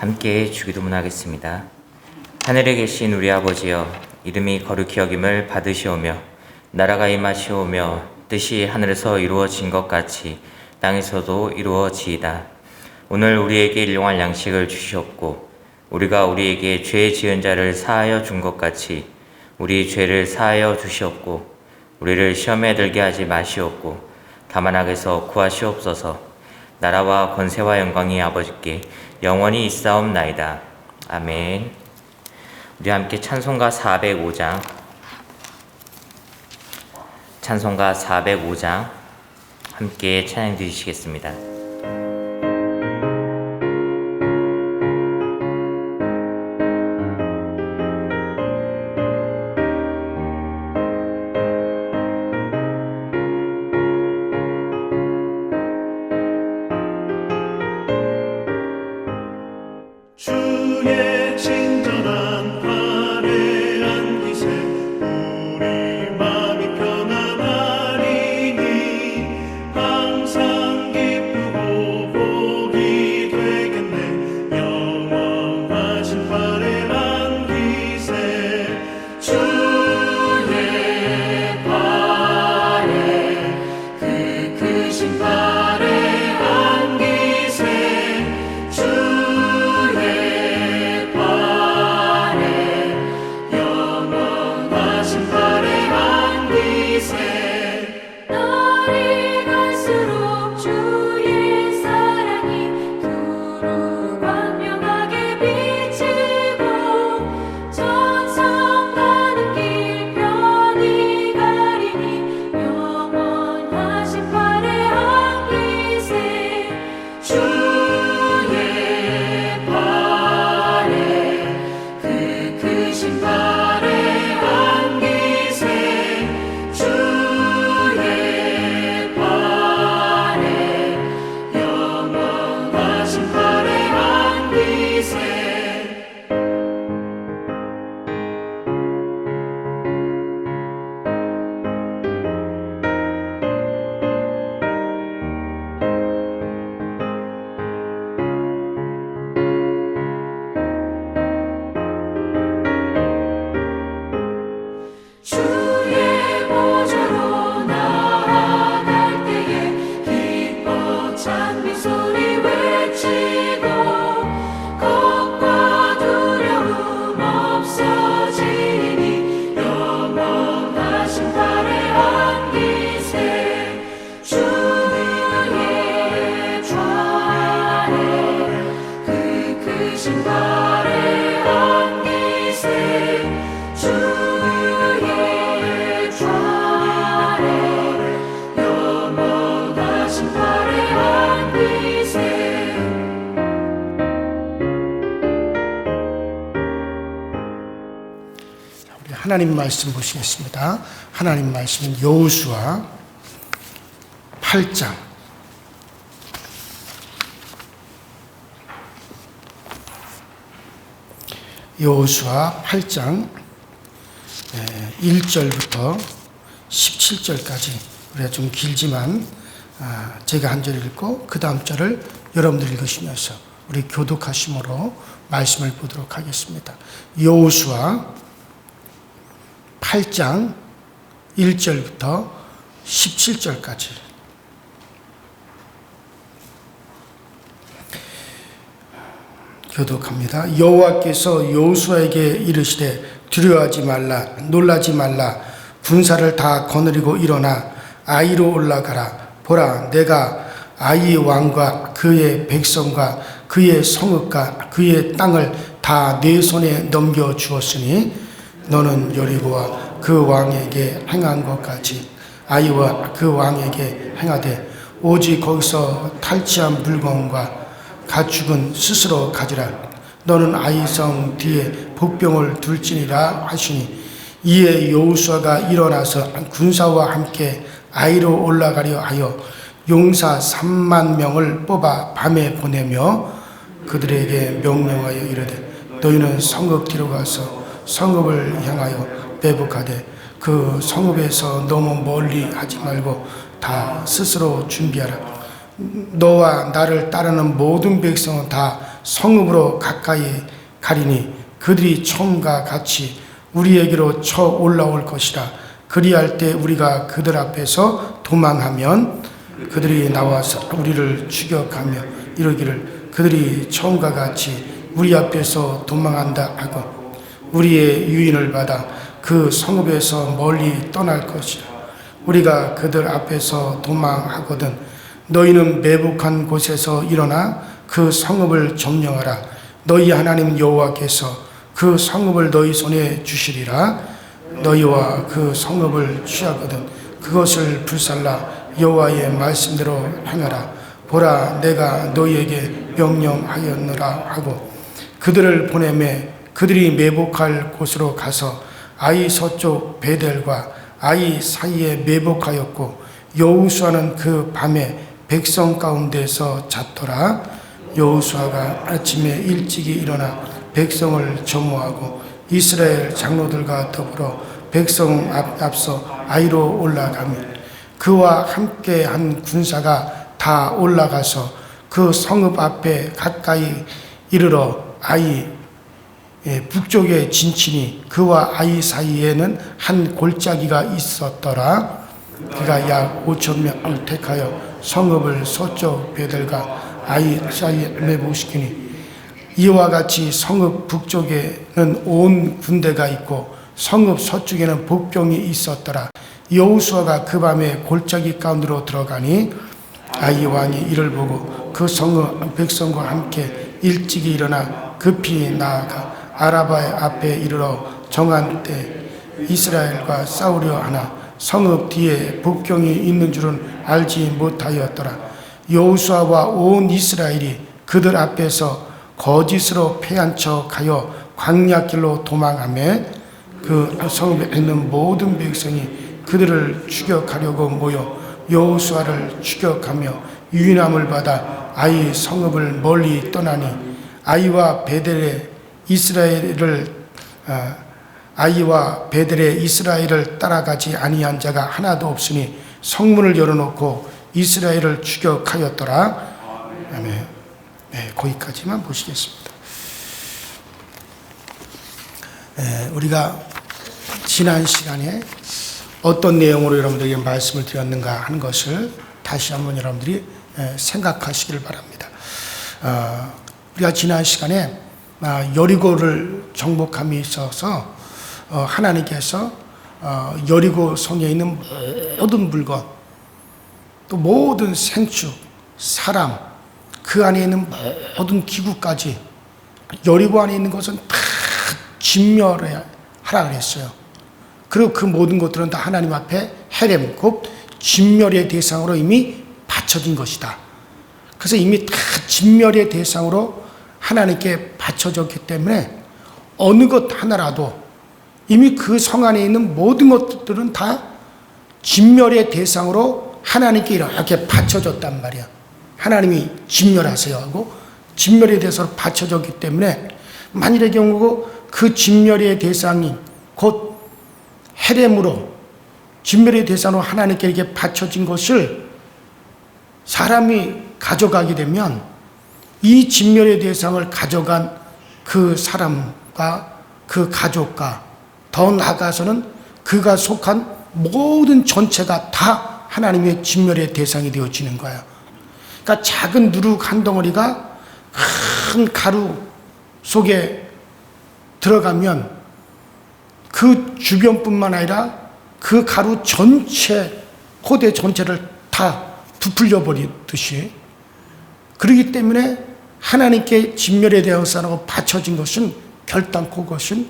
함께 주기도문 하겠습니다. 하늘에 계신 우리 아버지여, 이름이 거룩히 여김을 받으시오며 나라가 임하시오며 뜻이 하늘에서 이루어진 것 같이 땅에서도 이루어지이다. 오늘 우리에게 일용할 양식을 주시옵고 우리가 우리에게 죄 지은 자를 사하여 준 것 같이 우리 죄를 사하여 주시옵고 우리를 시험에 들게 하지 마시옵고 다만 악에서 구하시옵소서. 나라와 권세와 영광이 아버지께 영원히 있사옵나이다. 아멘. 우리 함께 찬송가 405장 함께 찬양 드리시겠습니다. 주의 친절한 화려한 기세 우리 마음이 편안하리니 항상 기쁘고 복이 되겠네. 영원하신 화려한 기세 주의 발에 그 크신 화려한 기세 날이 갈수록 주의 사랑이 두루 광명하게 비치고 천성 가는 길 편히 가리니 영원하신 화려한 기세 주의 발에 그 크신 화려한 기세 주의 발에 영원하신 화려한 기세 주의 보좌로 나아갈 때에 기뻐 찬미 소리 외치고 겁과 두려움 없어지니 영원하신 화려한 기세 주의 좌에 그 크신 화려한 기세 주의 좌에 영원하신 화려한 기세 우리 하나님 말씀 보시겠습니다. 하나님 말씀은 여호수아 8장 여호수아 8장 1절부터 17절까지 우리가 좀 길지만 제가 한 절 읽고 그 다음 절을 여러분들 읽으시면서 우리 교독하심으로 말씀을 보도록 하겠습니다. 여호수아 8장 1절부터 17절까지 교독합니다. 여호와께서 여호수아에게 이르시되 두려워하지 말라, 놀라지 말라. 군사를 다 거느리고 일어나 아이로 올라가라. 보라, 내가 아이의 왕과 그의 백성과 그의 성읍과 그의 땅을 다 내 손에 넘겨 주었으니 너는 여리고와 그 왕에게 행한 것 같이 아이와 그 왕에게 행하되 오직 거기서 탈취한 물건과 가축은 스스로 가지라. 너는 아이성 뒤에 복병을 둘지니라 하시니 이에 여호수아가 일어나서 군사와 함께 아이로 올라가려 하여 용사 3만 명을 뽑아 밤에 보내며 그들에게 명령하여 이르되 너희는 성읍 뒤로 가서 성읍을 향하여 배복하되 그 성읍에서 너무 멀리 하지 말고 다 스스로 준비하라. 너와 나를 따르는 모든 백성은 다 성읍으로 가까이 가리니 그들이 처음과 같이 우리에게로 쳐 올라올 것이라. 그리할 때 우리가 그들 앞에서 도망하면 그들이 나와서 우리를 추격하며 이르기를 그들이 처음과 같이 우리 앞에서 도망한다 하고 우리의 유인을 받아 그 성읍에서 멀리 떠날 것이라. 우리가 그들 앞에서 도망하거든 너희는 매복한 곳에서 일어나 그 성읍을 점령하라. 너희 하나님 여호와께서 그 성읍을 너희 손에 주시리라. 너희와 그 성읍을 취하거든 그것을 불살라 여호와의 말씀대로 행하라. 보라 내가 너희에게 명령하였느라 하고 그들을 보내매 그들이 매복할 곳으로 가서 아이 서쪽 베델과 아이 사이에 매복하였고 여호수아는 그 밤에 백성 가운데서 잤더라. 여호수아가 아침에 일찍이 일어나 백성을 점호하고 이스라엘 장로들과 더불어 백성 앞서 아이로 올라가며 그와 함께 한 군사가 다 올라가서 그 성읍 앞에 가까이 이르러 아이 북쪽에 진치니 그와 아이 사이에는 한 골짜기가 있었더라. 그가 약 5,000명을 택하여 성읍을 서쪽 베델과 아이 사이에 매복시키니 이와 같이 성읍 북쪽에는 온 군대가 있고 성읍 서쪽에는 복병이 있었더라. 여호수아가 그 밤에 골짜기 가운데로 들어가니 아이 왕이 이를 보고 그 성읍 백성과 함께 일찍이 일어나 급히 나아가 아라바의 앞에 이르러 정한 때 이스라엘과 싸우려 하나 성읍 뒤에 복경이 있는 줄은 알지 못하였더라. 여호수아와 온 이스라엘이 그들 앞에서 거짓으로 패한 척하여 광야길로 도망하며 그 성읍에 있는 모든 백성이 그들을 추격하려고 모여 여호수아를 추격하며 유인함을 받아 아이 성읍을 멀리 떠나니 아이와 베델에 이스라엘을 따라가지 아니한 자가 하나도 없으니 성문을 열어놓고 이스라엘을 추격하였더라. 아멘. 네, 거기까지만 보시겠습니다. 우리가 지난 시간에 어떤 내용으로 여러분들에게 말씀을 드렸는가 하는 것을 다시 한번 여러분들이 생각하시길 바랍니다. 우리가 지난 시간에 여리고를 정복함에 있어서 하나님께서 여리고 성에 있는 모든 물건 또 모든 생축, 사람 그 안에 있는 모든 기구까지 여리고 안에 있는 것은 다 진멸하라 그랬어요. 그리고 그 모든 것들은 다 하나님 앞에 헤렘, 곧 진멸의 대상으로 이미 바쳐진 것이다. 그래서 이미 다 진멸의 대상으로 하나님께 바쳐졌기 때문에 어느 것 하나라도 이미 그 성 안에 있는 모든 것들은 다 진멸의 대상으로 하나님께 이렇게 바쳐졌단 말이야. 하나님이 진멸하세요 하고 진멸의 대상으로 바쳐졌기 때문에 만일의 경우 그 진멸의 대상이 곧 헤렘으로 진멸의 대상으로 하나님께 이렇게 바쳐진 것을 사람이 가져가게 되면 이 진멸의 대상을 가져간 그 사람과 그 가족과 더 나아가서는 그가 속한 모든 전체가 다 하나님의 진멸의 대상이 되어지는 거야. 그러니까 작은 누룩 한 덩어리가 큰 가루 속에 들어가면 그 주변뿐만 아니라 그 가루 전체, 호대 전체를 다 부풀려 버리듯이, 그렇기 때문에 하나님께 진멸에 대한 사람으로 바쳐진 것은 결단코 그것은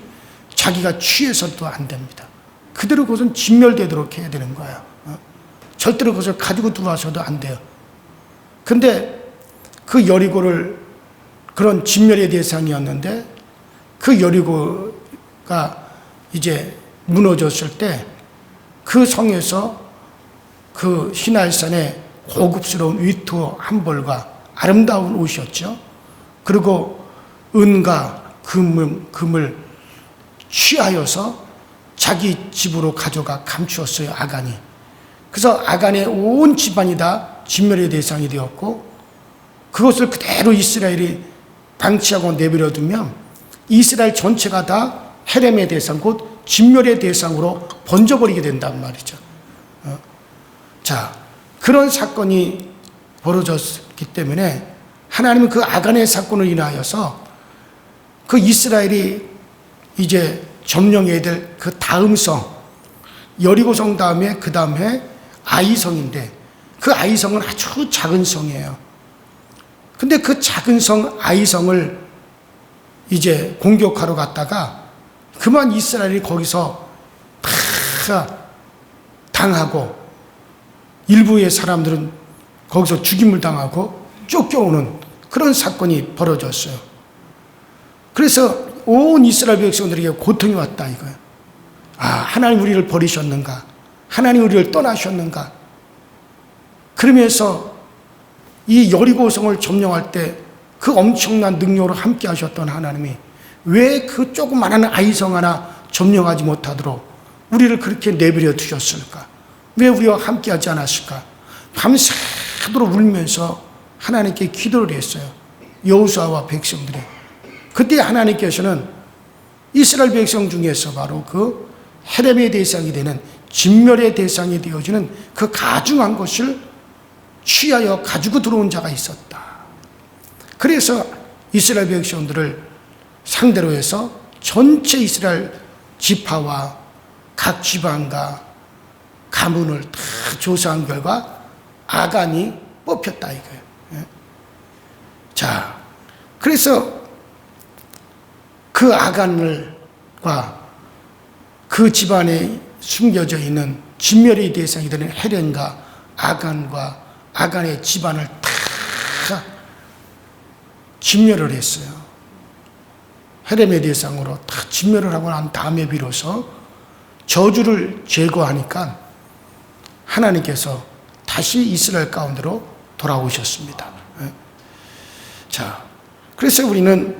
자기가 취해서도 안 됩니다. 그대로 그것은 진멸되도록 해야 되는 거야. 절대로 그것을 가지고 들어와서도 안 돼요. 근데 그 여리고를 그런 진멸의 대상이었는데 그 여리고가 이제 무너졌을 때 그 성에서 그 시나이산의 고급스러운 위토 한 벌과 아름다운 옷이었죠. 그리고 은과 금을 취하여서 자기 집으로 가져가 감추었어요, 아간이. 그래서 아간의 온 집안이 다 진멸의 대상이 되었고 그것을 그대로 이스라엘이 방치하고 내버려두면 이스라엘 전체가 다 헤렘의 대상, 곧 진멸의 대상으로 번져버리게 된단 말이죠. 자, 그런 사건이 벌어졌기 때문에 하나님은 그 아간의 사건을 인하여서 그 이스라엘이 이제 점령해야 될 그 다음 성, 여리고성 다음에 그 다음에 아이성인데, 그 아이성은 아주 작은 성이에요. 근데 그 작은 성 아이성을 이제 공격하러 갔다가 그만 이스라엘이 거기서 다 당하고, 일부의 사람들은 거기서 죽임을 당하고 쫓겨오는 그런 사건이 벌어졌어요. 그래서 온 이스라엘 백성들에게 고통이 왔다 이거예요. 아, 하나님 우리를 버리셨는가? 하나님 우리를 떠나셨는가? 그러면서 이 여리고성을 점령할 때 그 엄청난 능력으로 함께 하셨던 하나님이 왜 그 조그마한 아이성 하나 점령하지 못하도록 우리를 그렇게 내버려 두셨을까? 왜 우리와 함께 하지 않았을까? 밤새도록 울면서 하나님께 기도를 했어요. 여호수아와 백성들이. 그때 하나님께서는 이스라엘 백성 중에서 바로 그 헤렘의 대상이 되는 진멸의 대상이 되어지는 그 가증한 것을 취하여 가지고 들어온 자가 있었다. 그래서 이스라엘 백성들을 상대로 해서 전체 이스라엘 지파와 각 지방과 가문을 다 조사한 결과 아간이 뽑혔다 이거예요. 자, 그래서 그 아간과 그 집안에 숨겨져 있는 진멸의 대상이 되는 헤렘과 아간과 아간의 집안을 다 진멸을 했어요. 헤렘의 대상으로 다 진멸을 하고 난 다음에 비로소 저주를 제거하니까 하나님께서 다시 이스라엘 가운데로 돌아오셨습니다. 자, 그래서 우리는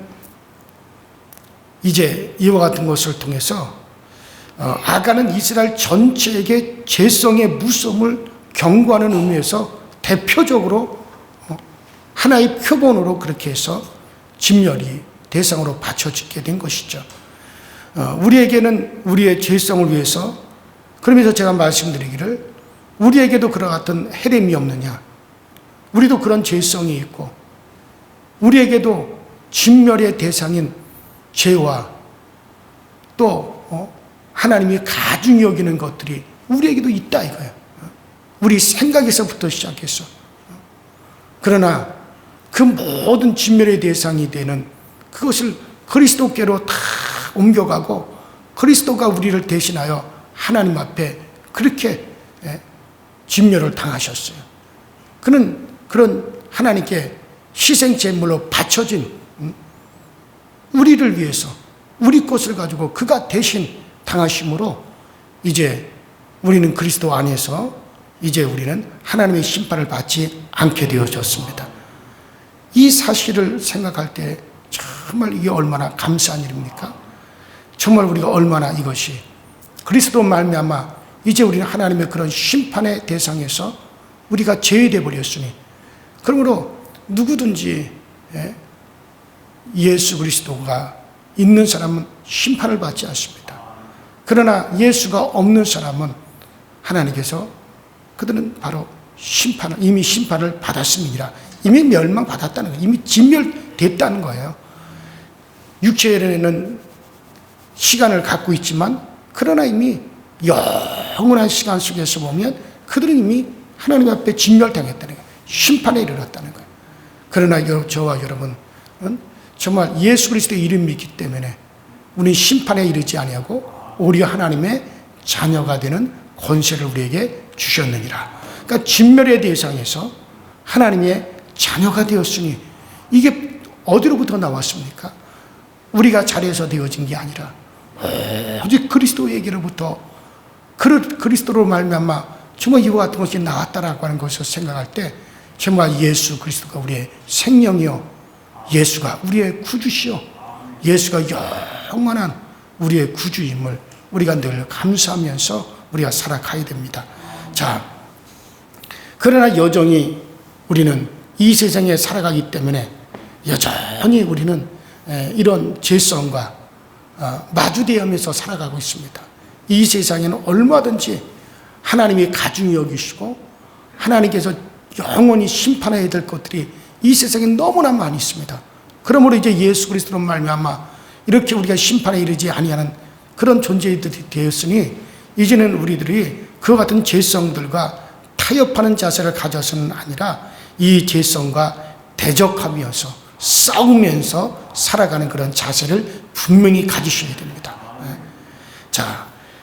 이제 이와 같은 것을 통해서 아간은 이스라엘 전체에게 죄성의 무서움을 경고하는 의미에서 대표적으로 하나의 표본으로 그렇게 해서 진멸이 대상으로 받쳐지게 된 것이죠. 우리에게는 우리의 죄성을 위해서, 그러면서 제가 말씀드리기를 우리에게도 그와 같은 헤렘이 없느냐, 우리도 그런 죄성이 있고 우리에게도 진멸의 대상인 죄와 또 하나님이 가중히 여기는 것들이 우리에게도 있다 이거예요. 우리 생각에서부터 시작해서. 그러나 그 모든 진멸의 대상이 되는 그것을 그리스도께로 다 옮겨가고 그리스도가 우리를 대신하여 하나님 앞에 그렇게 진멸을 당하셨어요. 그는 그런 하나님께 희생제물로 바쳐진 우리를 위해서 우리 것을 가지고 그가 대신 당하심으로 이제 우리는 그리스도 안에서 이제 우리는 하나님의 심판을 받지 않게 되어졌습니다. 이 사실을 생각할 때 정말 이게 얼마나 감사한 일입니까? 정말 우리가 얼마나 이것이 그리스도 말미암아 이제 우리는 하나님의 그런 심판의 대상에서 우리가 제외되어 버렸으니, 그러므로 누구든지 예수 그리스도가 있는 사람은 심판을 받지 않습니다. 그러나 예수가 없는 사람은 하나님께서 그들은 바로 이미 심판을 받았음이니라. 이미 멸망받았다는 거예요. 이미 진멸됐다는 거예요. 육체에는 시간을 갖고 있지만 그러나 이미 영원한 시간 속에서 보면 그들은 이미 하나님 앞에 진멸당했다는 거예요. 심판에 이르렀다는 거예요. 그러나 저와 여러분은 정말 예수 그리스도의 이름이 있기 때문에 우리는 심판에 이르지 아니하고 오히려 하나님의 자녀가 되는 권세를 우리에게 주셨느니라. 그러니까 진멸의 대상에서 하나님의 자녀가 되었으니 이게 어디로부터 나왔습니까? 우리가 잘해서 되어진 게 아니라 오직 그리스도에게로부터 그리스도로 말미암아 정말 이와 같은 것이 나왔다라고 하는 것을 생각할 때 정말 예수 그리스도가 우리의 생명이요, 예수가 우리의 구주시요, 예수가 영원한 우리의 구주임을 우리가 늘 감사하면서 우리가 살아가야 됩니다. 자, 그러나 여전히 우리는 이 세상에 살아가기 때문에 여전히 우리는 이런 죄성과 마주대하면서 살아가고 있습니다. 이 세상에는 얼마든지 하나님이 가중히 여기시고 하나님께서 영원히 심판해야 될 것들이 이 세상에 너무나 많이 있습니다. 그러므로 이제 예수 그리스도로 말미암아 이렇게 우리가 심판에 이르지 아니하는 그런 존재들이 되었으니 이제는 우리들이 그와 같은 죄성들과 타협하는 자세를 가져서는 아니라 이 죄성과 대적하면서 싸우면서 살아가는 그런 자세를 분명히 가지셔야 됩니다.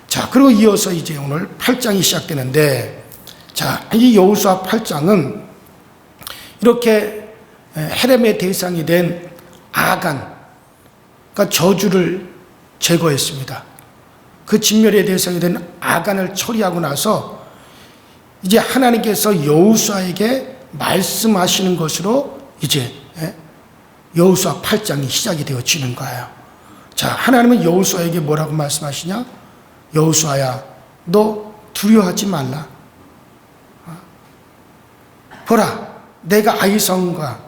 자, 그리고 이어서 이제 오늘 8장이 시작되는데, 자, 이 여호수아 8장은 이렇게 헤렘의 대상이 된 아간, 그러니까 저주를 제거했습니다. 그 진멸의 대상이 된 아간을 처리하고 나서 이제 하나님께서 여호수아에게 말씀하시는 것으로 이제 여호수아 8장이 시작이 되어지는 거예요. 자, 하나님은 여호수아에게 뭐라고 말씀하시냐? 여호수아야, 너 두려워하지 말라. 보라, 내가 아이성과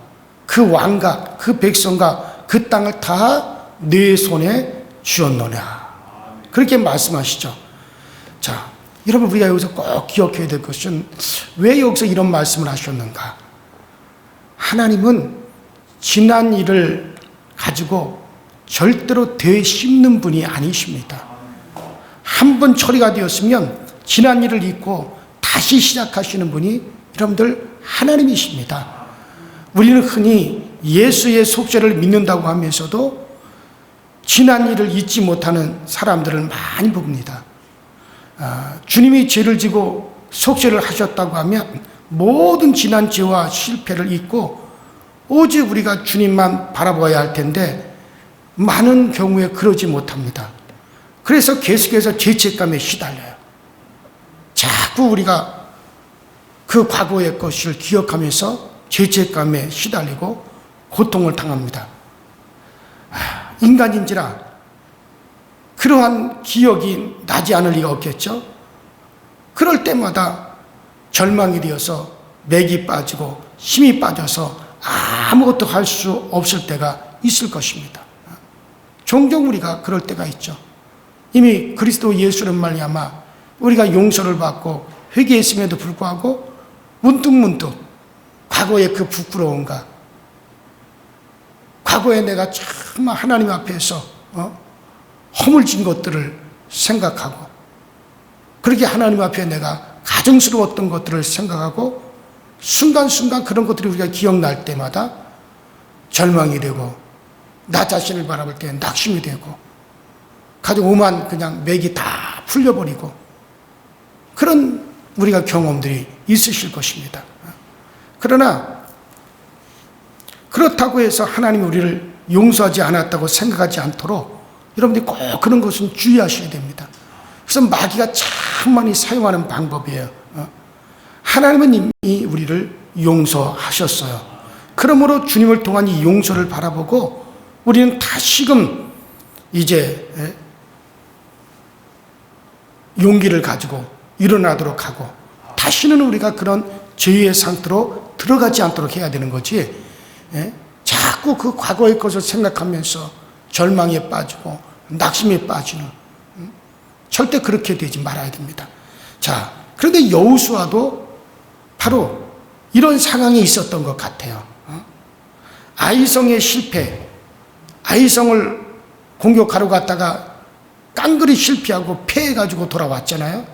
그 왕과 그 백성과 그 땅을 다 네 손에 쥐었노라. 그렇게 말씀하시죠. 자, 여러분, 우리가 여기서 꼭 기억해야 될 것은 왜 여기서 이런 말씀을 하셨는가? 하나님은 지난 일을 가지고 절대로 되씹는 분이 아니십니다. 한 번 처리가 되었으면 지난 일을 잊고 다시 시작하시는 분이 여러분들 하나님이십니다. 우리는 흔히 예수의 속죄를 믿는다고 하면서도 지난 일을 잊지 못하는 사람들을 많이 봅니다. 주님이 죄를 지고 속죄를 하셨다고 하면 모든 지난 죄와 실패를 잊고 오직 우리가 주님만 바라봐야 할 텐데 많은 경우에 그러지 못합니다. 그래서 계속해서 죄책감에 시달려요. 자꾸 우리가 그 과거의 것을 기억하면서 죄책감에 시달리고 고통을 당합니다. 인간인지라 그러한 기억이 나지 않을 리가 없겠죠. 그럴 때마다 절망이 되어서 맥이 빠지고 힘이 빠져서 아무것도 할 수 없을 때가 있을 것입니다. 종종 우리가 그럴 때가 있죠. 이미 그리스도 예수는 말미암아 우리가 용서를 받고 회개했음에도 불구하고 문득문득 과거의 그 부끄러움과 과거에 내가 정말 하나님 앞에서 허물진 것들을 생각하고 그렇게 하나님 앞에 내가 가증스러웠던 것들을 생각하고 순간순간 그런 것들이 우리가 기억날 때마다 절망이 되고 나 자신을 바라볼 때 낙심이 되고 가지고 오만 그냥 맥이 다 풀려버리고 그런 우리가 경험들이 있으실 것입니다. 그러나 그렇다고 해서 하나님이 우리를 용서하지 않았다고 생각하지 않도록 여러분들이 꼭 그런 것은 주의하셔야 됩니다. 그래서 마귀가 참 많이 사용하는 방법이에요. 하나님은 이미 우리를 용서하셨어요. 그러므로 주님을 통한 이 용서를 바라보고 우리는 다시금 이제 용기를 가지고 일어나도록 하고 다시는 우리가 그런 죄의 상태로 들어가지 않도록 해야 되는 거지. 자꾸 그 과거의 것을 생각하면서 절망에 빠지고 낙심에 빠지는 절대 그렇게 되지 말아야 됩니다. 자, 그런데 여호수아도 바로 이런 상황이 있었던 것 같아요. 아이성의 실패, 아이성을 공격하러 갔다가 깡그리 실패하고 패해가지고 돌아왔잖아요.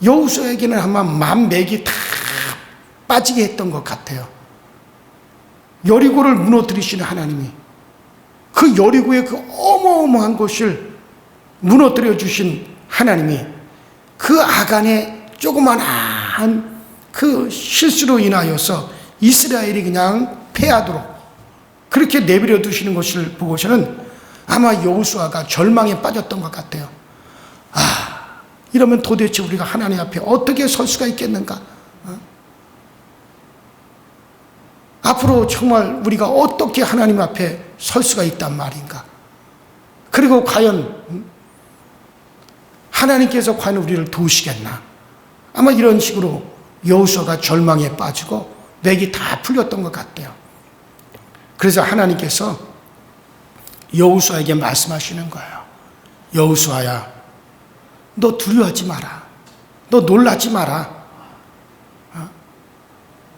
여호수아에게는 아마 만맥이 다 빠지게 했던 것 같아요. 여리고를 무너뜨리시는 하나님이 그 여리고의 그 어마어마한 것을 무너뜨려 주신 하나님이 그 아간의 조그만한 그 실수로 인하여서 이스라엘이 그냥 패하도록 그렇게 내버려 두시는 것을 보고서는 아마 여호수아가 절망에 빠졌던 것 같아요. 이러면 도대체 우리가 하나님 앞에 어떻게 설 수가 있겠는가? 앞으로 정말 우리가 어떻게 하나님 앞에 설 수가 있단 말인가? 그리고 과연 하나님께서 과연 우리를 도우시겠나? 아마 이런 식으로 여호수아가 절망에 빠지고 맥이 다 풀렸던 것 같아요. 그래서 하나님께서 여호수아에게 말씀하시는 거예요. 여호수아야, 너 두려워하지 마라. 너 놀라지 마라.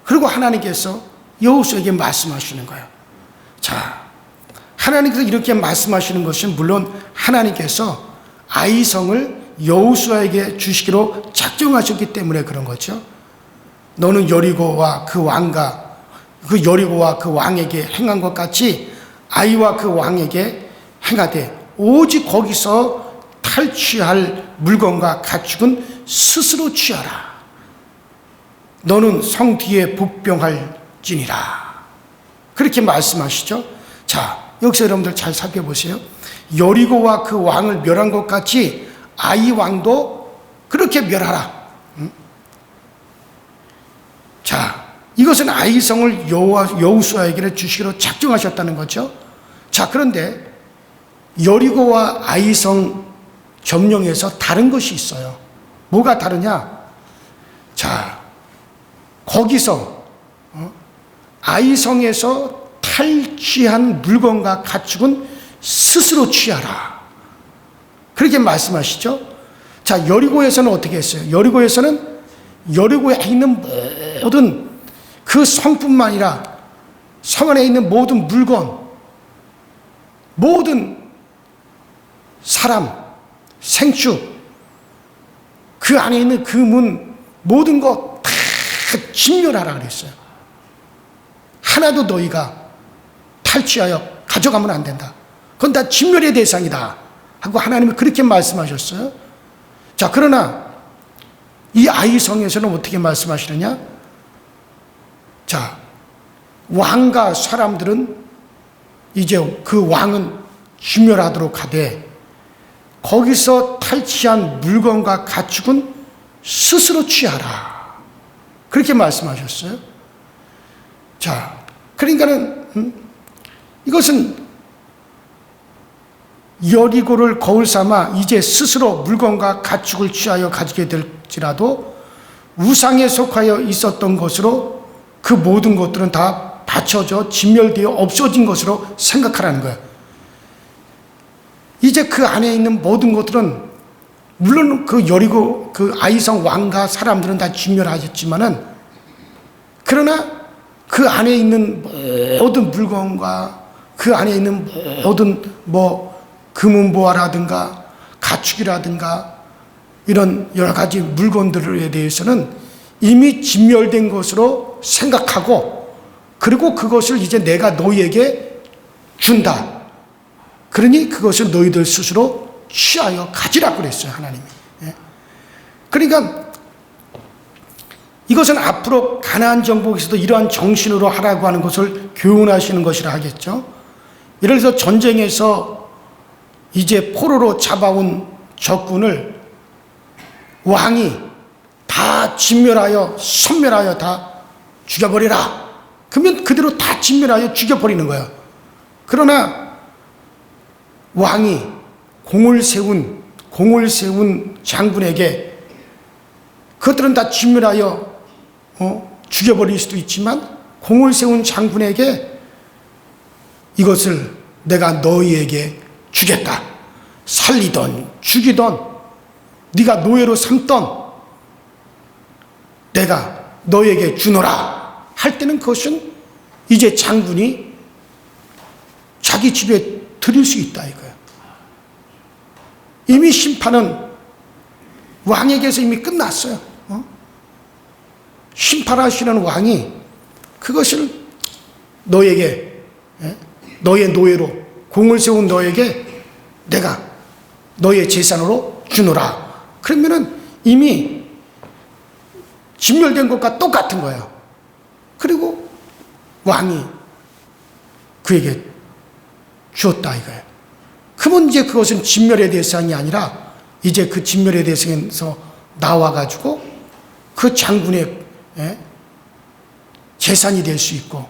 그리고 하나님께서 여호수아에게 말씀하시는 거예요. 자, 하나님께서 이렇게 말씀하시는 것은 물론 하나님께서 아이성을 여호수아에게 주시기로 작정하셨기 때문에 그런 거죠. 너는 여리고와 그 왕과 그 여리고와 그 왕에게 행한 것 같이 아이와 그 왕에게 행하되 오직 거기서 탈취할 물건과 가축은 스스로 취하라. 너는 성 뒤에 복병할지니라. 그렇게 말씀하시죠. 자, 여기서 여러분들 잘 살펴보세요. 여리고와 그 왕을 멸한 것 같이 아이 왕도 그렇게 멸하라. 자, 이것은 아이성을 여호수아에게 주시기로 작정하셨다는 거죠. 자, 그런데 여리고와 아이성 점령에서 다른 것이 있어요. 뭐가 다르냐? 자, 거기서 아이성에서 탈취한 물건과 가축은 스스로 취하라. 그렇게 말씀하시죠. 자, 여리고에서는 어떻게 했어요? 여리고에서는 여리고에 있는 모든 그 성뿐만 아니라 성 안에 있는 모든 물건, 모든 사람, 생축, 그 안에 있는 그 문, 모든 것 다 진멸하라 그랬어요. 하나도 너희가 탈취하여 가져가면 안 된다. 그건 다 진멸의 대상이다 하고 하나님이 그렇게 말씀하셨어요. 자, 그러나 이 아이성에서는 어떻게 말씀하시느냐? 자, 왕과 사람들은 이제 그 왕은 진멸하도록 하되 거기서 탈취한 물건과 가축은 스스로 취하라. 그렇게 말씀하셨어요. 자, 그러니까는 이것은 여리고를 거울 삼아 이제 스스로 물건과 가축을 취하여 가지게 될지라도 우상에 속하여 있었던 것으로 그 모든 것들은 다 받쳐져 진멸되어 없어진 것으로 생각하라는 거예요. 이제 그 안에 있는 모든 것들은 물론 그 여리고 그 아이성 왕과 사람들은 다 진멸하셨지만은 그러나 그 안에 있는 모든 물건과 그 안에 있는 모든 금은보화라든가 가축이라든가 이런 여러 가지 물건들에 대해서는 이미 진멸된 것으로 생각하고 그리고 그것을 이제 내가 너희에게 준다. 그러니 그것을 너희들 스스로 취하여 가지라고 그랬어요, 하나님이. 그러니까 이것은 앞으로 가나안 정복에서도 이러한 정신으로 하라고 하는 것을 교훈하시는 것이라 하겠죠. 예를 들어서 전쟁에서 이제 포로로 잡아온 적군을 왕이 다 진멸하여 섬멸하여 다 죽여버리라. 그러면 그대로 다 진멸하여 죽여버리는 거예요. 그러나 왕이 공을 세운 장군에게 그것들은 다 진멸하여 죽여버릴 수도 있지만 공을 세운 장군에게 이것을 내가 너희에게 주겠다. 살리던 죽이던 네가 노예로 삼던 내가 너희에게 주노라 할 때는 그것은 이제 장군이 자기 집에 들일 수 있다 이거예요. 이미 심판은 왕에게서 이미 끝났어요. 심판하시는 왕이 그것을 너에게 너의 노예로 공을 세운 너에게 내가 너의 재산으로 주노라. 그러면은 이미 진멸된 것과 똑같은 거예요. 그리고 왕이 그에게 주었다 이거예요. 그러면 이제 그것은 진멸의 대상이 아니라 이제 그 진멸의 대상에서 나와가지고 그 장군의 재산이 될 수 있고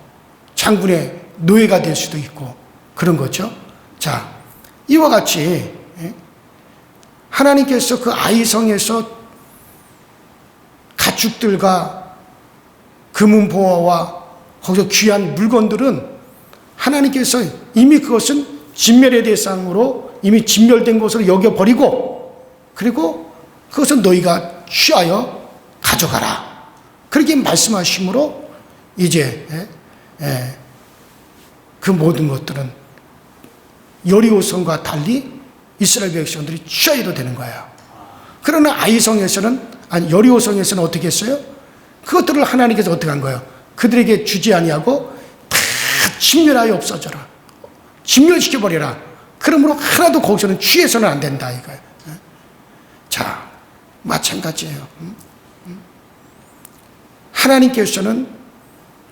장군의 노예가 될 수도 있고 그런 거죠. 자, 이와 같이 하나님께서 그 아이성에서 가축들과 금은보화와 거기서 귀한 물건들은 하나님께서 이미 그것은 진멸의 대상으로 이미 진멸된 것으로 여겨버리고, 그리고 그것은 너희가 취하여 가져가라, 그렇게 말씀하심으로 이제 그 모든 것들은 여리고성과 달리 이스라엘 백성들이 취하여도 되는 거예요. 그러나 여리고성에서는 어떻게 했어요? 그것들을 하나님께서 어떻게 한 거예요? 그들에게 주지 아니하고 다 진멸하여 없어져라, 진멸시켜버려라. 그러므로 하나도 거기서는 취해서는 안 된다 이거예요. 자, 마찬가지예요. 하나님께서는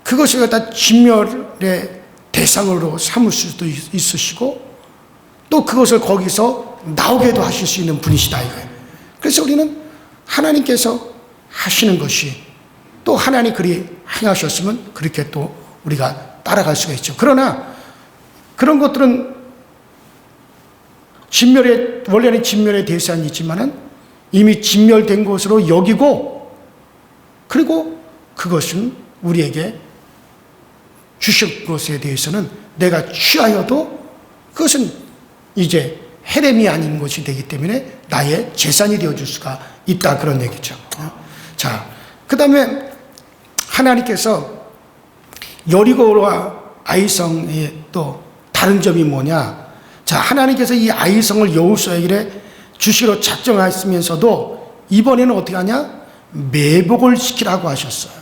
그것을 갖다 진멸의 대상으로 삼을 수도 있으시고, 또 그것을 거기서 나오게도 하실 수 있는 분이시다 이거예요. 그래서 우리는 하나님께서 하시는 것이, 또 하나님 그리 행하셨으면 그렇게 또 우리가 따라갈 수가 있죠. 그러나 그런 것들은 원래는 진멸의 대상이지만은 이미 진멸된 것으로 여기고, 그리고 그것은 우리에게 주실 것에 대해서는 내가 취하여도 그것은 이제 헤렘이 아닌 것이 되기 때문에 나의 재산이 되어줄 수가 있다, 그런 얘기죠. 자, 그 다음에 하나님께서 여리고와 아이성의 또 다른 점이 뭐냐. 자, 하나님께서 이 아이성을 여호수아에게 주시기로 작정하시면서도 이번에는 어떻게 하냐? 매복을 시키라고 하셨어요.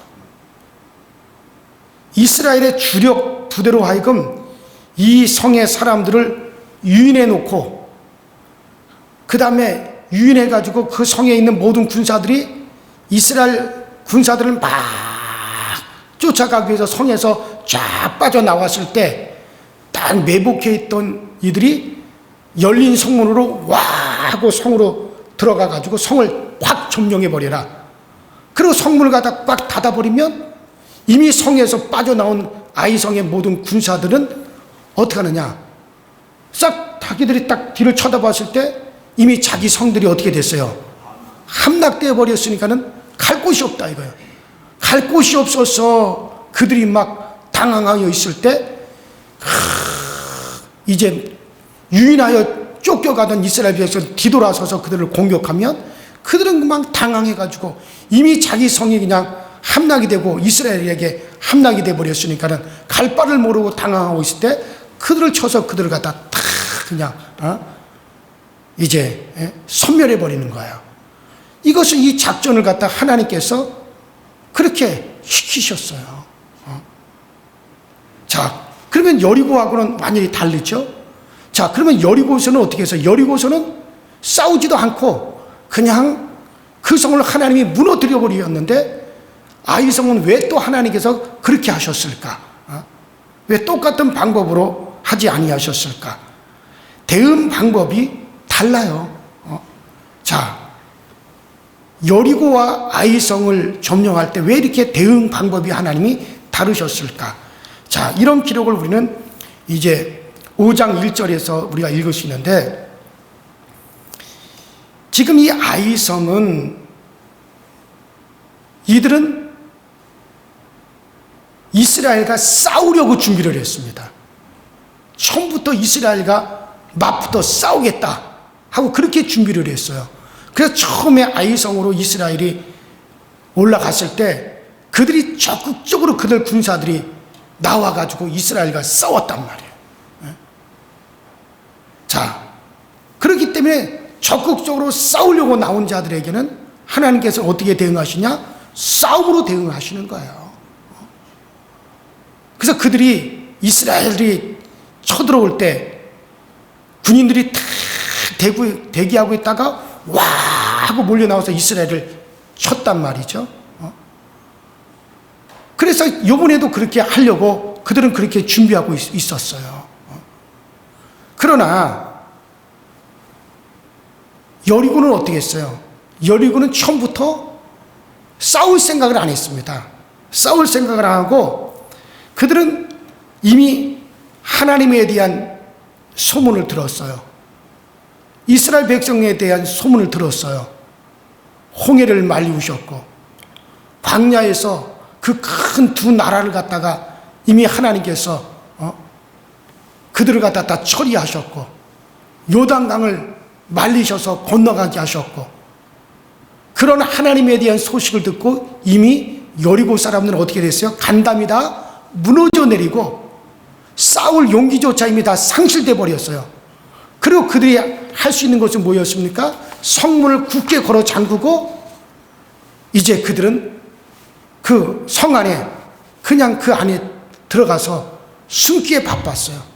이스라엘의 주력 부대로 하여금 이 성의 사람들을 유인해 놓고, 그 다음에 유인해 가지고 그 성에 있는 모든 군사들이 이스라엘 군사들을 막 쫓아가기 위해서 성에서 쫙 빠져나왔을 때 딱 매복해 있던 이들이 열린 성문으로 와 하고 성으로 들어가 가지고 성을 확 점령해 버려라. 그리고 성문을 갖다 꽉 닫아버리면 이미 성에서 빠져나온 아이성의 모든 군사들은 어떻게 하느냐, 싹 자기들이 딱 뒤를 쳐다봤을 때 이미 자기 성들이 어떻게 됐어요? 함락되어 버렸으니까는 갈 곳이 없다 이거예요. 갈 곳이 없어서 그들이 막 당황하여 있을 때 이제 유인하여 쫓겨가던 이스라엘 백성이 뒤돌아서서 그들을 공격하면 그들은 막 당황해가지고 이미 자기 성이 그냥 함락이 되고 이스라엘에게 함락이 돼 버렸으니까는 갈 바를 모르고 당황하고 있을 때 그들을 쳐서 그들을 갖다 탁 그냥 이제 섬멸해 버리는 거예요. 이것은 이 작전을 갖다 하나님께서 그렇게 시키셨어요. 자, 그러면 여리고하고는 완전히 다르죠. 자, 그러면 여리고서는 어떻게 해서, 여리고서는 싸우지도 않고 그냥 그 성을 하나님이 무너뜨려 버렸는데, 아이성은 왜 또 하나님께서 그렇게 하셨을까? 왜 똑같은 방법으로 하지 아니하셨을까? 대응 방법이 달라요. 자, 여리고와 아이성을 점령할 때 왜 이렇게 대응 방법이 하나님이 다르셨을까? 자, 이런 기록을 우리는 이제 5장 1절에서 우리가 읽을 수 있는데, 지금 이 아이성은 이들은 이스라엘과 싸우려고 준비를 했습니다. 처음부터 이스라엘과 맞붙어 싸우겠다 하고 그렇게 준비를 했어요. 그래서 처음에 아이성으로 이스라엘이 올라갔을 때 그들이 적극적으로 그들 군사들이 나와가지고 이스라엘과 싸웠단 말이에요. 자, 그렇기 때문에 적극적으로 싸우려고 나온 자들에게는 하나님께서 어떻게 대응하시냐? 싸움으로 대응하시는 거예요. 그래서 그들이 이스라엘이 쳐들어올 때 군인들이 다 대기하고 있다가 와 하고 몰려 나와서 이스라엘을 쳤단 말이죠. 그래서 이번에도 그렇게 하려고 그들은 그렇게 준비하고 있었어요. 그러나 여리고는 어떻게 했어요? 여리고는 처음부터 싸울 생각을 안 했습니다. 싸울 생각을 안 하고 그들은 이미 하나님에 대한 소문을 들었어요. 이스라엘 백성에 대한 소문을 들었어요. 홍해를 말리우셨고 광야에서 그 큰 두 나라를 갖다가 이미 하나님께서 그들을 갖다 다 처리하셨고 요단강을 말리셔서 건너가게 하셨고 그런 하나님에 대한 소식을 듣고 이미 여리고 사람들은 어떻게 됐어요? 간담이 다 무너져 내리고 싸울 용기조차 이미 다 상실돼 버렸어요. 그리고 그들이 할 수 있는 것은 뭐였습니까? 성문을 굳게 걸어 잠그고 이제 그들은 그 성 안에 그냥 그 안에 들어가서 숨기에 바빴어요.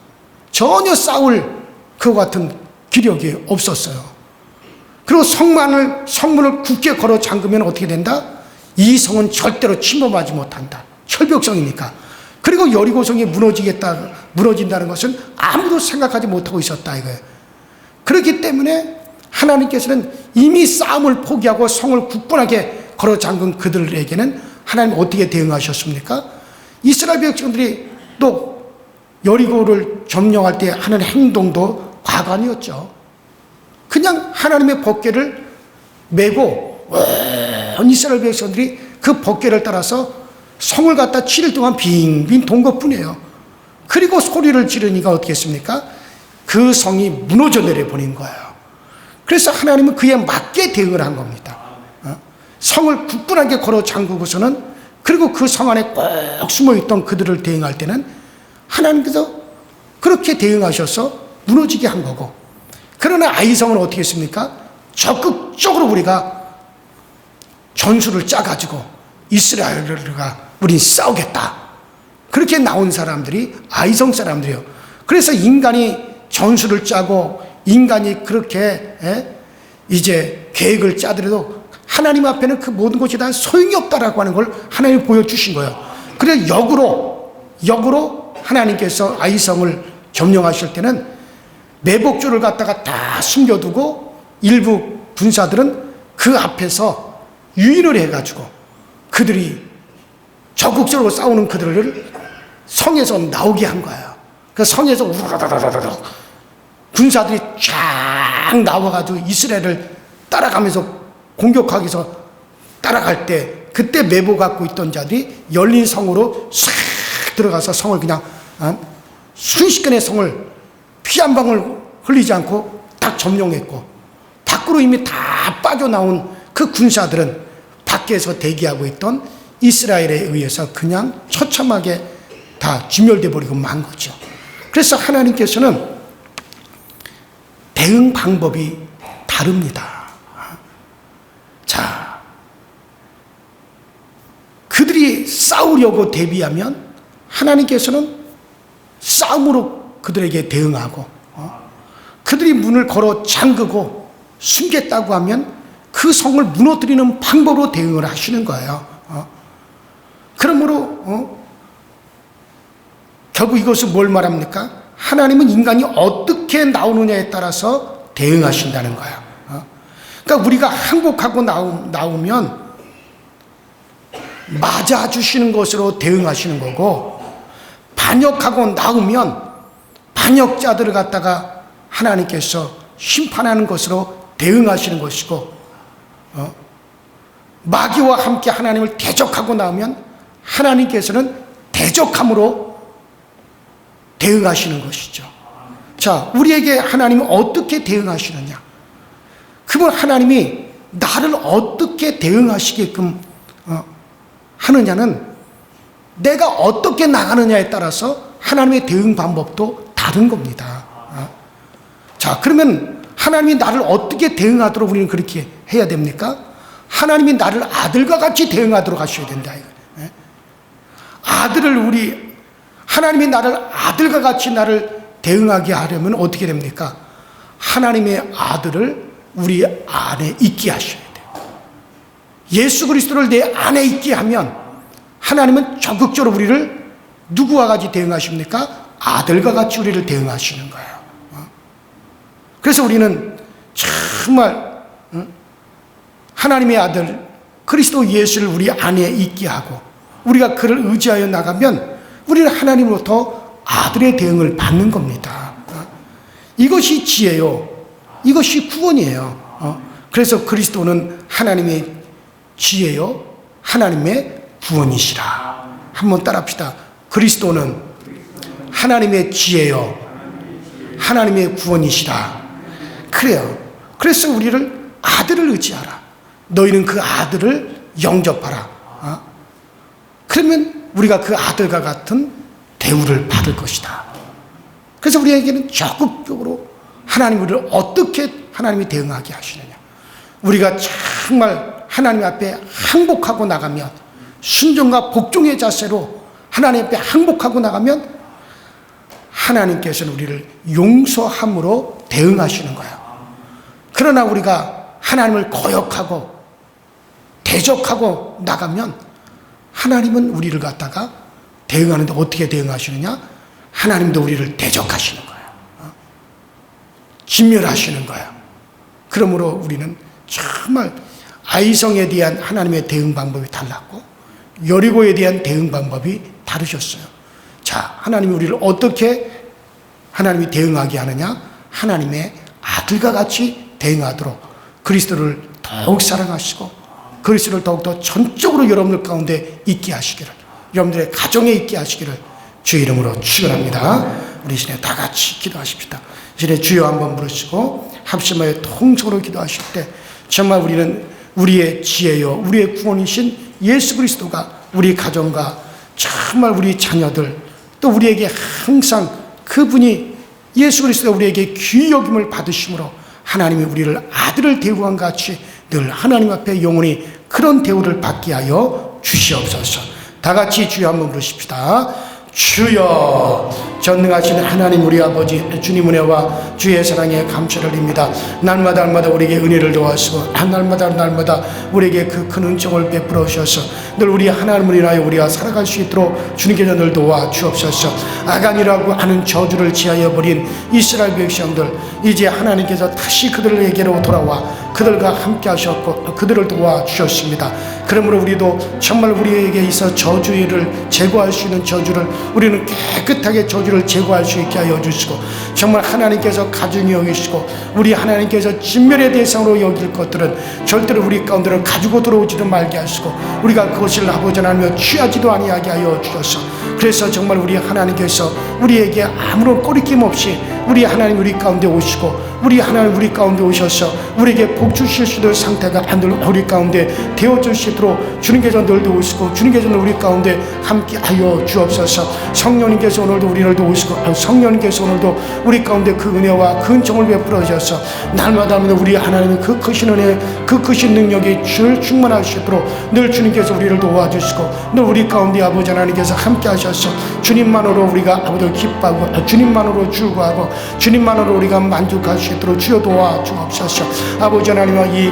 전혀 싸울 그 같은 기력이 없었어요. 그리고 성문을 굳게 걸어 잠그면 어떻게 된다? 이 성은 절대로 침범하지 못한다. 철벽성이니까. 그리고 여리고성이 무너진다는 것은 아무도 생각하지 못하고 있었다 이거예요. 그렇기 때문에 하나님께서는 이미 싸움을 포기하고 성을 굳건하게 걸어 잠근 그들에게는 하나님 어떻게 대응하셨습니까? 이스라엘 백성들이 또 여리고를 점령할 때 하는 행동도 과관이었죠. 그냥 하나님의 법궤를 메고 온 이스라엘 백성들이 그 법궤를 따라서 성을 갖다 7일 동안 빙빙 돈 것뿐이에요. 그리고 소리를 지르니까 어떻게 했습니까? 그 성이 무너져 내려버린 거예요. 그래서 하나님은 그에 맞게 대응을 한 겁니다. 성을 굳건하게 걸어 잠그고서는 그리고 그 성 안에 꼭 숨어있던 그들을 대응할 때는 하나님께서 그렇게 대응하셔서 무너지게 한 거고, 그러나 아이성은 어떻게 했습니까? 적극적으로 우리가 전술을 짜가지고 이스라엘과 우린 싸우겠다. 그렇게 나온 사람들이 아이성 사람들이에요. 그래서 인간이 전술을 짜고 인간이 그렇게 이제 계획을 짜더라도 하나님 앞에는 그 모든 것이 다 소용이 없다라고 하는 걸 하나님이 보여주신 거예요. 그래서 역으로 하나님께서 아이성을 점령하실 때는 매복주를 갖다가 다 숨겨두고 일부 군사들은 그 앞에서 유인을 해가지고 그들이 적극적으로 싸우는 그들을 성에서 나오게 한 거예요. 그 성에서 우르르르르 군사들이 쫙 나와가지고 이스라엘을 따라가면서 공격하기 위해서 따라갈 때 그때 매복 갖고 있던 자들이 열린 성으로 싹 들어가서 성을 그냥 순식간에 성을 피 한 방울 흘리지 않고 딱 점령했고, 밖으로 이미 다 빠져나온 그 군사들은 밖에서 대기하고 있던 이스라엘에 의해서 그냥 처참하게 다 진멸돼 버리고 만 거죠. 그래서 하나님께서는 대응 방법이 다릅니다. 자, 그들이 싸우려고 대비하면 하나님께서는 싸움으로 그들에게 대응하고, 그들이 문을 걸어 잠그고 숨겠다고 하면 그 성을 무너뜨리는 방법으로 대응을 하시는 거예요. 그러므로 결국 이것은 뭘 말합니까? 하나님은 인간이 어떻게 나오느냐에 따라서 대응하신다는 거예요. 그러니까 우리가 항복하고 나오면 맞아주시는 것으로 대응하시는 거고, 반역하고 나오면 반역자들을 갖다가 하나님께서 심판하는 것으로 대응하시는 것이고, 마귀와 함께 하나님을 대적하고 나오면 하나님께서는 대적함으로 대응하시는 것이죠. 자, 우리에게 하나님은 어떻게 대응하시느냐? 그분 하나님이 나를 어떻게 대응하시게끔 하느냐는 내가 어떻게 나가느냐에 따라서 하나님의 대응 방법도 다른 겁니다. 자, 그러면 하나님이 나를 어떻게 대응하도록 우리는 그렇게 해야 됩니까? 하나님이 나를 아들과 같이 대응하도록 하셔야 된다. 하나님이 나를 아들과 같이 나를 대응하게 하려면 어떻게 됩니까? 하나님의 아들을 우리 안에 있게 하셔야 돼요. 예수 그리스도를 내 안에 있게 하면 하나님은 적극적으로 우리를 누구와 같이 대응하십니까? 아들과 같이 우리를 대응하시는 거예요. 그래서 우리는 정말 하나님의 아들 그리스도 예수를 우리 안에 있게 하고 우리가 그를 의지하여 나가면 우리는 하나님으로부터 아들의 대응을 받는 겁니다. 이것이 지혜요, 이것이 구원이에요. 그래서 그리스도는 하나님의 지혜요, 하나님의 구원이시라. 한번 따라합시다. 그리스도는 하나님의 지혜요, 하나님의 구원이시다. 그래요. 그래서 우리를 아들을 의지하라. 너희는 그 아들을 영접하라. 그러면 우리가 그 아들과 같은 대우를 받을 것이다. 그래서 우리에게는 적극적으로 하나님 우리를 어떻게 하나님이 대응하게 하시느냐. 우리가 정말 하나님 앞에 항복하고 나가면, 순종과 복종의 자세로 하나님 앞에 항복하고 나가면 하나님께서는 우리를 용서함으로 대응하시는 거예요. 그러나 우리가 하나님을 거역하고 대적하고 나가면 하나님은 우리를 갖다가 대응하는데 어떻게 대응하시느냐? 하나님도 우리를 대적하시는 거예요. 진멸하시는 거예요. 그러므로 우리는 정말 아이성에 대한 하나님의 대응 방법이 달랐고 여리고에 대한 대응 방법이 다르셨어요. 자, 하나님이 우리를 어떻게 하나님이 대응하게 하느냐? 하나님의 아들과 같이 대응하도록 그리스도를 더욱 사랑하시고 그리스도를 더욱더 전적으로 여러분들 가운데 있게 하시기를, 여러분들의 가정에 있게 하시기를 주 이름으로 축원합니다. 우리 시내 다 같이 기도하십시다. 시내 주여 한번 부르시고 합심하여 통성으로 기도하실 때 정말 우리는 우리의 지혜요 우리의 구원이신 예수 그리스도가 우리 가정과 정말 우리 자녀들 또 우리에게 항상 그분이 예수 그리스도가 우리에게 귀히 여김을 받으심으로 하나님이 우리를 아들을 대우한 같이 늘 하나님 앞에 영원히 그런 대우를 받게 하여 주시옵소서. 다 같이 주여 한번 부르십시다. 주여, 전능하신 하나님 우리 아버지 주님 은혜와 주의 사랑에 감사를 드립니다. 날마다 우리에게 은혜를 도와주시고 날마다 우리에게 그 큰 은총을 베풀어 주셔서 늘 우리 하나님을 인하여 우리가 살아갈 수 있도록 주님께서 늘 도와 주옵소서. 아간이라고 하는 저주를 지하여 버린 이스라엘 백성들 이제 하나님께서 다시 그들에게로 돌아와 그들과 함께 하셨고 그들을 도와 주셨습니다. 그러므로 우리도 정말 우리에게 있어 저주를 제거할 수 있는 저주를 우리는 깨끗하게 저주를 제거할 수 있게 하여 주시고 정말 하나님께서 가증히 여기시고 우리 하나님께서 진멸의 대상으로 여길 것들은 절대로 우리 가운데로 가지고 들어오지도 말게 하시고 우리가 그것을 아버지 하나님여 취하지도 아니하게 하여 주셔서 그래서 정말 우리 하나님께서 우리에게 아무런 꺼리낌 없이 우리 하나님 우리 가운데 오시고 우리 하나님 우리 가운데 오셔서 우리에게 복 주실 수 있는 상태가 늘 우리 가운데 되어질 수 있도록 주님께서 늘 도우시고 주님께서 우리 가운데 함께 하여 주옵소서. 성령님께서 오늘도 우리를 도우시고 성령님께서 오늘도 우리 가운데 그 은혜와 그 은총을 베풀어 주셔서 날마다 우리 하나님의 그 크신 은혜 그 크신 능력이 줄 충만할 수 있도록 늘 주님께서 우리를 도와주시고 늘 우리 가운데 아버지 하나님께서 함께 하셔서 주님만으로 우리가 아버지 기뻐하고 주님만으로 즐거워하고 주님만으로 우리가 만족할 수 있도록 주여 도와주옵소서. 아버지 하나님과 이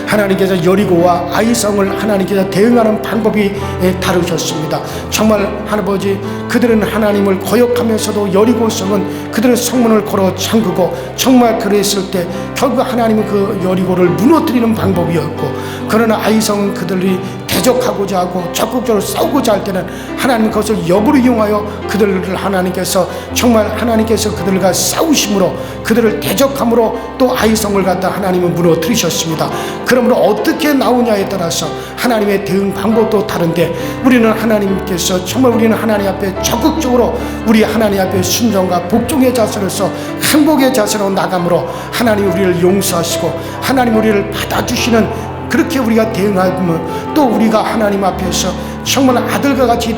하나님께서 여리고와 아이성을 하나님께서 대응하는 방법이 다르셨습니다. 정말 아버지 그들은 하나님을 거역하면서도 여리고성은 그들의 성문을 걸어 잠그고 정말 그랬을 때 결국 하나님은 그 여리고를 무너뜨리는 방법이었고 그러나 아이성은 그들이 대적하고자 하고 적극적으로 싸우고자 할 때는 하나님 그것을 역으로 이용하여 그들을 하나님께서 정말 하나님께서 그들과 싸우심으로 그들을 대적함으로 또 아이성을 갖다 하나님은 무너뜨리셨습니다. 그러므로 어떻게 나오냐에 따라서 하나님의 대응 방법도 다른데 우리는 하나님께서 정말 우리는 하나님 앞에 적극적으로 우리 하나님 앞에 순종과 복종의 자세로서 행복의 자세로 나감으로 하나님 우리를 용서하시고 하나님 우리를 받아주시는 그렇게 우리가 대응하면 또 우리가 하나님 앞에서 정말 아들과 같이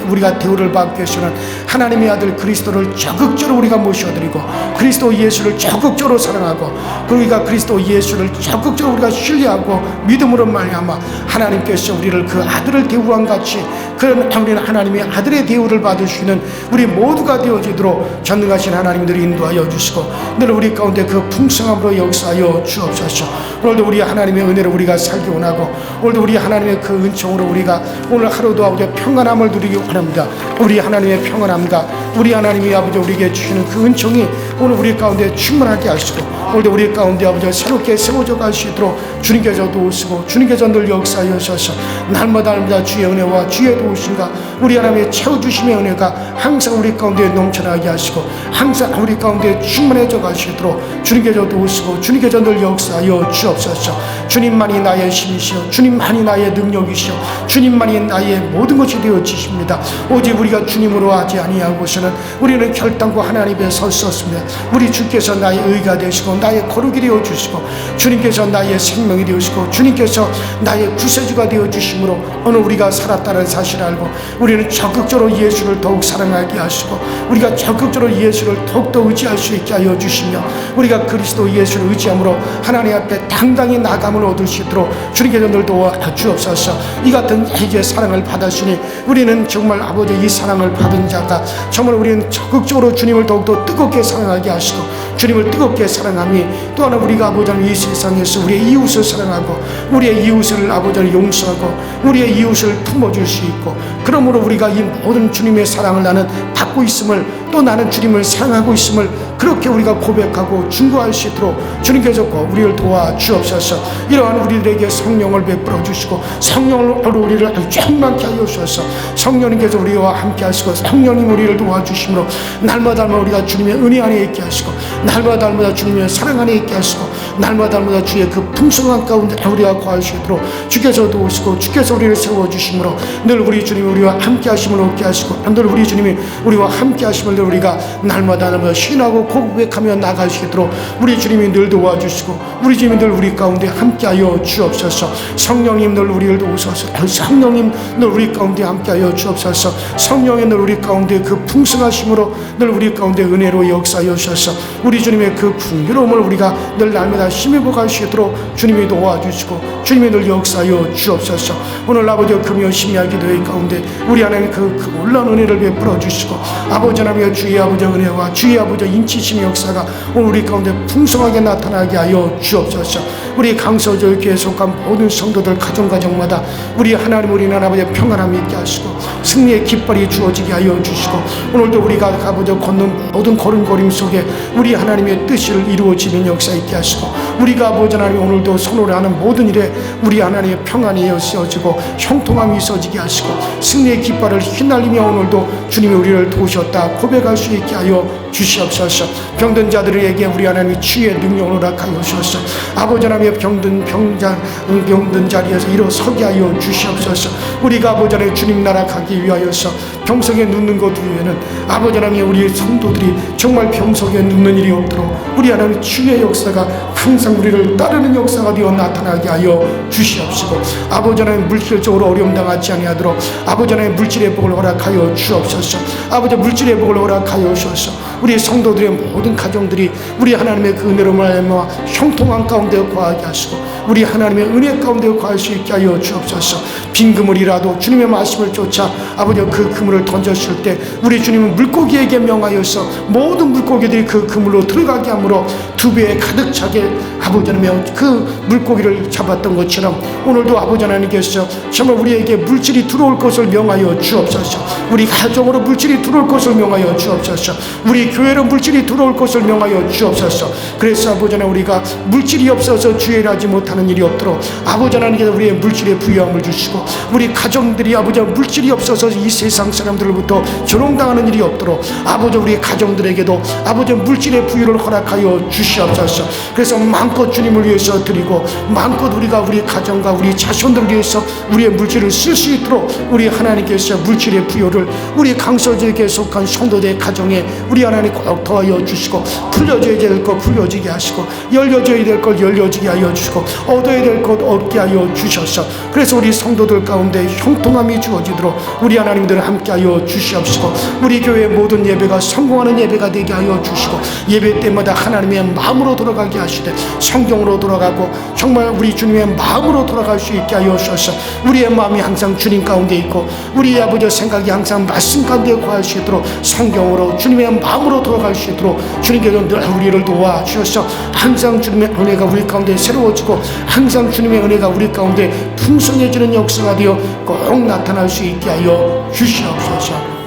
우리가 대우를 받기 위해서는 하나님의 아들 그리스도를 적극적으로 우리가 모셔드리고 그리스도 예수를 적극적으로 사랑하고 우리가 그리스도 예수를 적극적으로 우리가 신뢰하고 믿음으로 말미암아 하나님께서 우리를 그 아들을 대우한 같이 그런 우리는 하나님의 아들의 대우를 받을 수 있는 우리 모두가 되어지도록 전능하신 하나님들이 인도하여 주시고 늘 우리 가운데 그 풍성함으로 역사하여 주옵소서. 오늘도 우리 하나님의 은혜로 우리가 살기 원하고 오늘도 우리 하나님의 그 은총으로 우리가 오늘 하루도 아버지 평안함을 누리기 원합니다. 우리 하나님의 평안함과 우리 하나님이 아버지 우리에게 주시는 그 은총이 오늘 우리 가운데 충만하게 하시고 오늘도 우리 가운데 아버지 새롭게 세워져 갈 수 있도록 주님께서 도우시고 주님께서 늘 역사하여 주셔서 날마다 주의 은혜와 주의 도우심과 우리 하나님의 채워주심의 은혜가 항상 우리 가운데 넘쳐나게 하시고 항상 우리 가운데 충만해져 가시도록 주님께서 도우시고 주님께서 늘 역사하여 주옵소서. 주님만이 나의 힘이시여 주님만이 나의 능력이시여 주님만이 나의 모든 것이 되어 주십니다. 오직 우리가 주님으로 하지 아니하고서는 우리는 결단코 하나님 앞에 설 수 없습니다. 우리 주께서 나의 의가 되시고 나의 거룩이 되어 주시고 주님께서 나의 생명이 되시고 주님께서 나의 구세주가 되어 주심으로 오늘 우리가 살았다는 사실을 알고 우리는 적극적으로 예수를 더욱 사랑하게 하시고 우리가 적극적으로 예수를 더욱더 의지할 수 있게 하여 주시며 우리가 그리스도 예수를 의지함으로 하나님 앞에 당당히 나감을 얻을 수 있도록 주님께서 늘 도와 주옵소서. 이 같은 이제 사랑을 받았으니 우리는 정말 아버지 이 사랑을 받은 자가 정말 우리는 적극적으로 주님을 더욱더 뜨겁게 사랑하게 하시고 주님을 뜨겁게 사랑하니 또 하나 우리가 아버지는 이 세상에서 우리의 이웃을 사랑하고 우리의 이웃을 아버지를 용서하고 우리의 이웃을 품어줄 수 있고 그러므로 우리가 이 모든 주님의 사랑을 나는 받고 있음을 또 나는 주님을 사랑하고 있음을 그렇게 우리가 고백하고 증거할 수 있도록 주님께서 우리를 도와 주옵소서. 이러한 우리들에게 성령을 베풀어 주시고 성령으로 우리를 충만케 하여 주셔서 성령님께서 우리와 함께 하시고 성령님 우리를 도와주심으로 날마다 우리가 주님의 은혜 안에 있게 하시고 날마다 주님의 사랑 안에 있게 하시고 날마다 주의 그 풍성한 가운데 우리가 거할 수 있도록 주께서 도우시고 주께서 우리를 세워주심으로 늘 우리 주님이 우리와 함께 하심을 얻게 하시고 늘 우리 주님이 우리와 함께 하심을 늘 우리가 날마다 신하고 고백하며 나갈 수 있도록 우리 주님이 늘 도와주시고 우리 주님이 늘 우리 가운데 함께하여 주옵소서. 성령님 늘 우리를 도우소서. 성령님 늘 우리 가운데 함께하여 주옵소서. 성령님 늘 우리 가운데 그 풍성하심으로 늘 우리 가운데 은혜로 역사하여 주셔서 우리 주님의 그 풍요로움을 우리가 늘 날마다 힘입어 갈 수 있도록 주님이 도와주시고 주님이 늘 역사하여 주옵소서. 오늘 아버지 금요 심야의 기도의 가운데 우리 하나님 그 놀라운 은혜를 베풀어 주시고 아버지 하나님의 주의 아버지 은혜와 주의 아버지 인치심의 역사가 오늘 우리 가운데 풍성하게 나타나게 하여 주옵소서. 우리 강서교회에 속한 모든 성도들 가정마다 우리 하나님 우리 아버지 평안함이 있게 하시고 승리의 깃발이 주어지게 하여 주시고 오늘도 우리가 아버지 걷는 모든 걸음걸임 속에 우리 하나님의 뜻을 이루어지는 역사 있게 하시고 우리가 아버지 하나님 오늘도 손으로 하는 모든 일에 우리 하나님의 평안이 이어지고 형통함이 있어지게 하시고 승리의 깃발을 휘날리며 오늘도 주님이 우리를 도우셨다 고백할 수 있게 하여 주시옵소서. 병든 자들에게 우리 하나님이 치유의 능력을 허락하여 주셔서 아버지 하나님의 병든 자리에서 일어서게 하여 주시옵소서. 우리가 아버지 하나님 주님 나라 가기 위하여서 병석에 눕는 것 외에는 아버지 하나님 우리 성도들이 정말 병석에 눕는 일이 없도록 우리 하나님 치유의 역사가 항상 우리를 따르는 역사가 되어 나타나게 하여 주시옵시고 아버지 하나님 물질적으로 어려움 당하지 아니하도록 아버지 하나님 물질의 복을 허락하여 주옵소서. 아버지 물질의 복을 허락하여 주셔서 우리 성도들의 모든 가정들이 우리 하나님의 그 은혜로 말미암아 형통한 가운데 거하게 하시고 우리 하나님의 은혜 가운데 거할 수 있게 하여 주옵소서. 빈 그물이라도 주님의 말씀을 쫓아 아버지 그 그물을 던졌을 때 우리 주님은 물고기에게 명하여서 모든 물고기들이 그 그물로 들어가게 하므로 두 배에 가득 차게 아버지 하나님의 그 물고기를 잡았던 것처럼 오늘도 아버지 하나님께서 정말 우리에게 물질이 들어올 것을 명하여 주옵소서. 우리 가정으로 물질이 들어올 것을 명하여 주옵소서. 우리 교회로 물질이 들어올 것을 명하여 주옵소서. 그래서 아버지 하나님 우리가 물질이 없어서 주의하지 못하는 일이 없도록 아버지 하나님께서 우리의 물질의 부유함을 주시고 우리 가정들이 아버지 물질이 없어서 이 세상 사람들로부터 조롱당하는 일이 없도록 아버지 우리 가정들에게도 아버지 물질의 부유를 허락하여 주시옵소서. 그래서 마음껏 주님을 위해서 드리고 마음껏 우리가 우리 가정과 우리 자손들을 위해서 우리의 물질을 쓸 수 있도록 우리 하나님께서 물질의 부유를 우리 강서지역에 속한 성도들 가정에 우리 하나님 꼭 더하여 주시고 풀려져야 될 것 풀려지게 하시고 열려져야 될 것 열려지게 하여 주시고 얻어야 될 것 얻게 하여 주셔서 그래서 우리 성도들 가운데 형통함이 주어지도록 우리 하나님들 함께하여 주시옵시고 우리 교회의 모든 예배가 성공하는 예배가 되게 하여 주시고 예배 때마다 하나님의 마음으로 돌아가게 하시되 성경으로 돌아가고 정말 우리 주님의 마음으로 돌아갈 수 있게 하여 주셔서 우리의 마음이 항상 주님 가운데 있고 우리 아버지의 생각이 항상 말씀 가운데 거할 수 있도록 성경으로 주님의 마음으로 돌아갈 수 있도록 주님께서 늘 우리를 도와주셔서 항상 주님의 은혜가 우리 가운데 새로워지고 항상 주님의 은혜가 우리 가운데 풍성해지는 역사가 되어 꼭 나타날 수 있게 하여 주시옵소서.